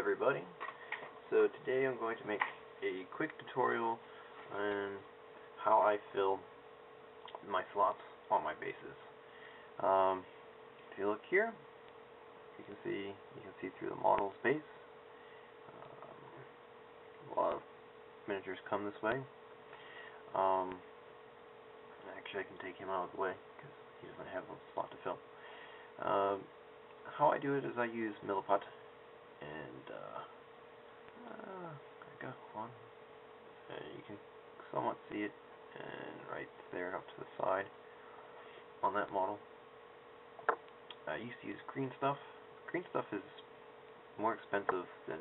everybody. So today I'm going to make a quick tutorial on how I fill my slots on my bases. If you look here, you can see through the model's base. A lot of miniatures come this way. Actually, I can take him out of the way because he doesn't have a slot to fill. How I do it is I use Milliput, and I got one. You can somewhat see it, and right there up to the side on that model. I used to use green stuff. Green stuff is more expensive than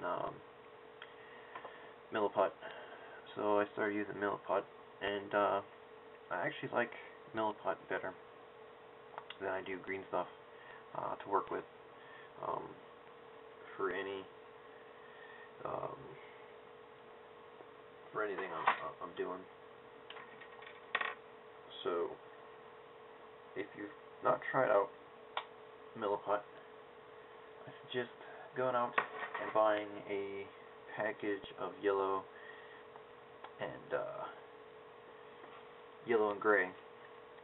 Milliput, so I started using Milliput, and I actually like Milliput better than I do green stuff to work with for anything I'm doing. So if you've not tried out Milliput, I suggest going out and buying a package of yellow and gray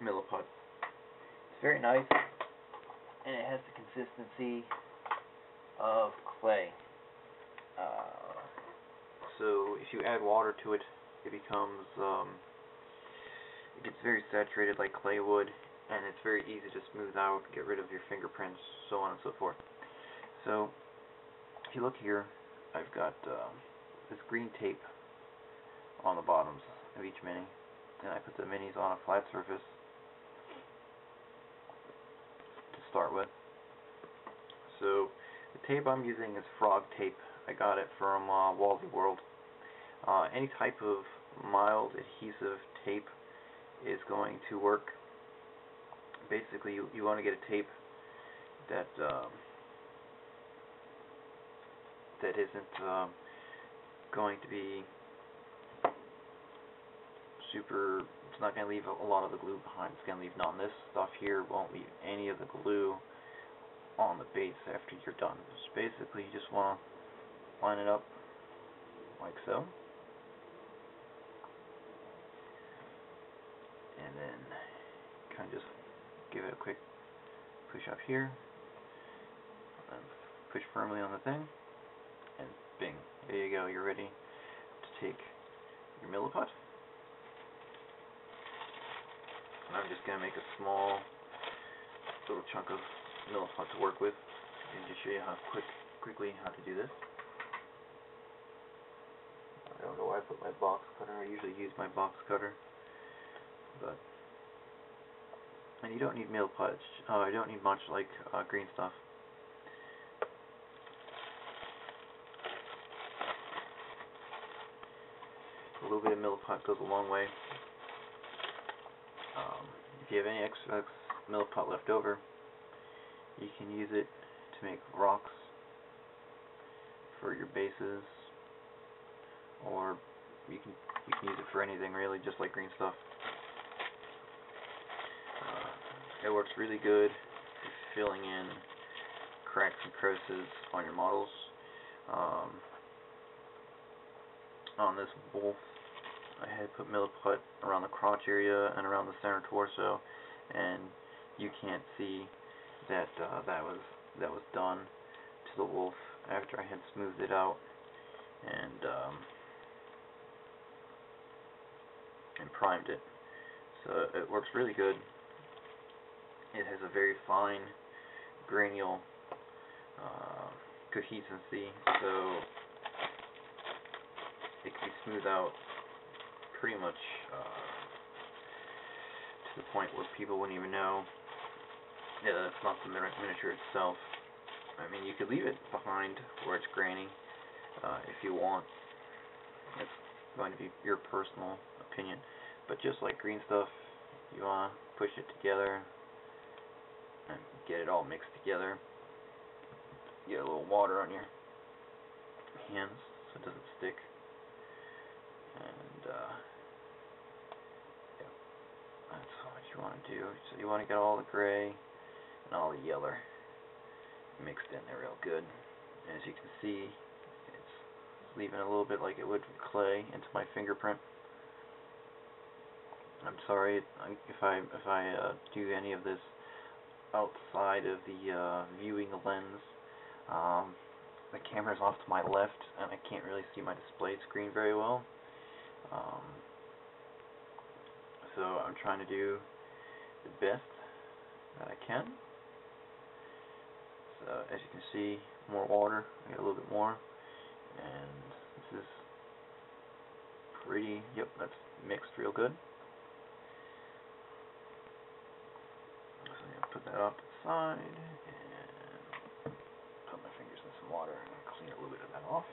Milliput. It's very nice, and it has the consistency of clay. So if you add water to it, it becomes it gets very saturated like clay would, and it's very easy to smooth out, get rid of your fingerprints, so on and so forth. So if you look here, I've got this green tape on the bottoms of each mini, and I put the minis on a flat surface to start with. So the tape I'm using is frog tape. I got it from Wally World. Any type of mild adhesive tape is going to work. Basically, you want to get a tape that that isn't going to be super. It's not going to leave a lot of the glue behind. It's going to leave none. This stuff here won't leave any of the glue on the base after you're done. So basically, you just want to line it up like so, and then kind of just give it a quick push up here, and push firmly on the thing, and bing, there you go, you're ready to take your Milliput. And I'm just going to make a small little chunk of Milliput to work with, and just show you how quickly how to do this. I don't know why I put my box cutter. I usually use my box cutter, and you don't need Milliput. I don't need much like green stuff. A little bit of Milliput goes a long way. If you have any extra Milliput left over, you can use it to make rocks for your bases, or you can use it for anything really, just like green stuff. It works really good for filling in cracks and crevices on your models. On this wolf, I had put Milliput around the crotch area and around the center torso, and you can't see that that was done to the wolf after I had smoothed it out and primed it. So it works really good. It has a very fine granular cohesivency, so it can be smoothed out pretty much to the point where people wouldn't even know that it's not the miniature itself. I mean, you could leave it behind where it's grainy if you want. It's going to be your personal opinion, but just like green stuff, you want to push it together and get it all mixed together. Get a little water on your hands so it doesn't stick, and yeah, that's what you want to do. So you want to get all the gray and all the yellow mixed in there real good. As you can see, leaving a little bit like it would clay into my fingerprint. I'm sorry if I do any of this outside of the viewing lens. The camera's off to my left, and I can't really see my display screen very well. So I'm trying to do the best that I can. So as you can see, more water. I got a little bit more, and this is pretty. Yep, that's mixed real good. So I'm gonna put that off to the side and put my fingers in some water and clean a little bit of that off.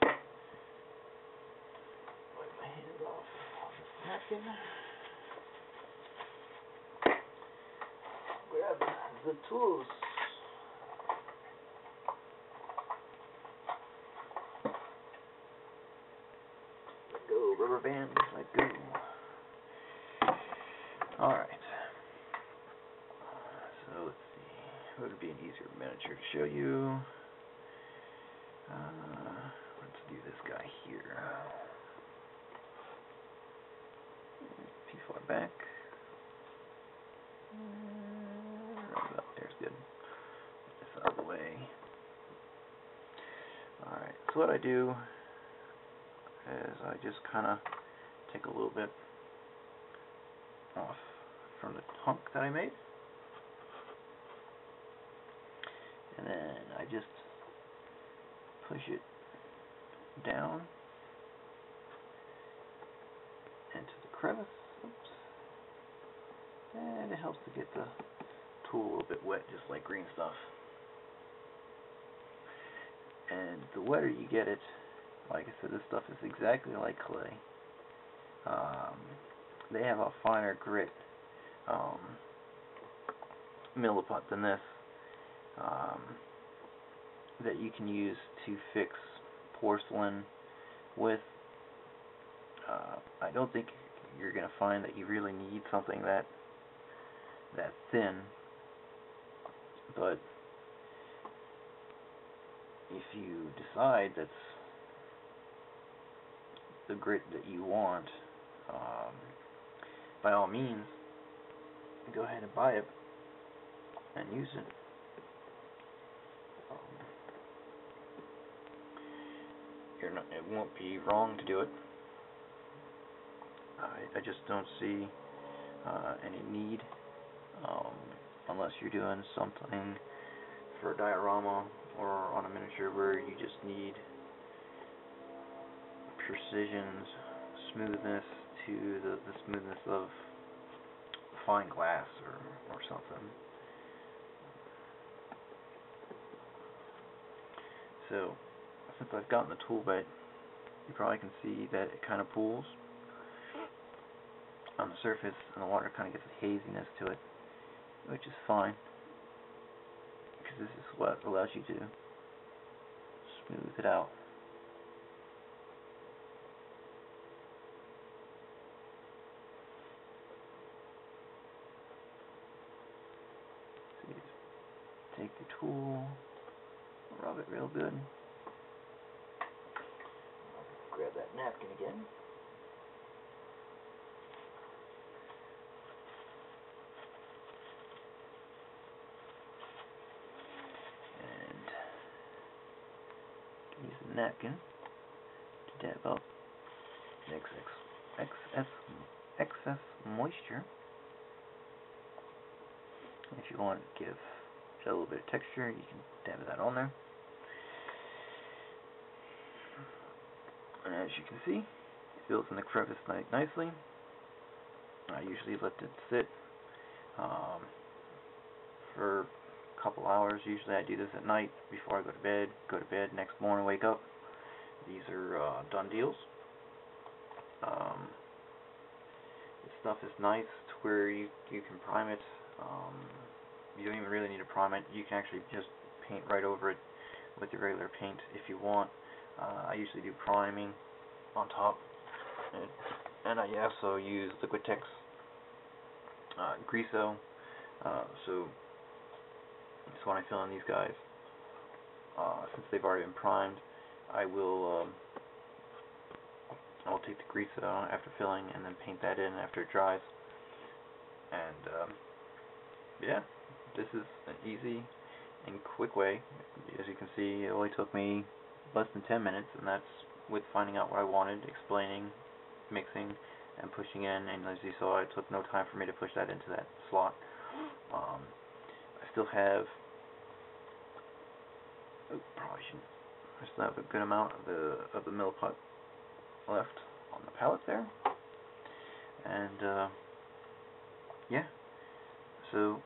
Wipe my hands off on this napkin. Grab the tools. Let go, rubber band, let go. Alright. So let's see. What would be an easier miniature to show you? Let's do this guy here. Too far back. Right about there's good. Get this out of the way. Alright, so what I do is I just kind of take a little bit off from the hunk that I made. And then I just push it down into the crevice. Oops. And it helps to get the tool a little bit wet, just like green stuff. And the wetter you get it, like I said, this stuff is exactly like clay. They have a finer grit Milliput than this that you can use to fix porcelain with. I don't think you're going to find that you really need something that thin, but if you decide that's the grit that you want, by all means, go ahead and buy it and use it. It won't be wrong to do it. I just don't see any need, unless you're doing something for a diorama or on a miniature where you just need precision, smoothness to the smoothness of fine glass or something. So since I've gotten the tool bit, you probably can see that it kind of pools on the surface, and the water kind of gets a haziness to it, which is fine, because this is what allows you to smooth it out. So you just take your tool, rub it real good. Grab that napkin again. And use the napkin to dab up the excess moisture. If you want to give a little bit of texture, you can dab that on there. And as you can see, it fills in the crevice nicely. I usually let it sit for a couple hours. Usually I do this at night before I go to bed. Go to bed, next morning wake up. These are done deals. This stuff is nice to where you can prime it. You don't even really need to prime it. You can actually just paint right over it with your regular paint if you want. I usually do priming on top, and I also use Liquitex Greaso. So when I fill in these guys, since they've already been primed, I will I'll take the grease out after filling and then paint that in after it dries. And yeah, this is an easy and quick way. As you can see, it only took me less than 10 minutes, and that's with finding out what I wanted, explaining, mixing, and pushing in. And as you saw, it took no time for me to push that into that slot. I still have I still have a good amount of the Milliput left on the palette there. And yeah, so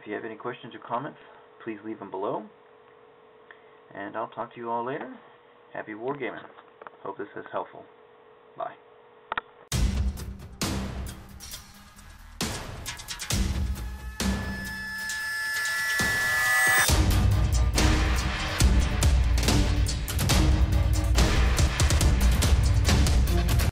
if you have any questions or comments, please leave them below. And I'll talk to you all later. Happy wargaming. Hope this is helpful. Bye.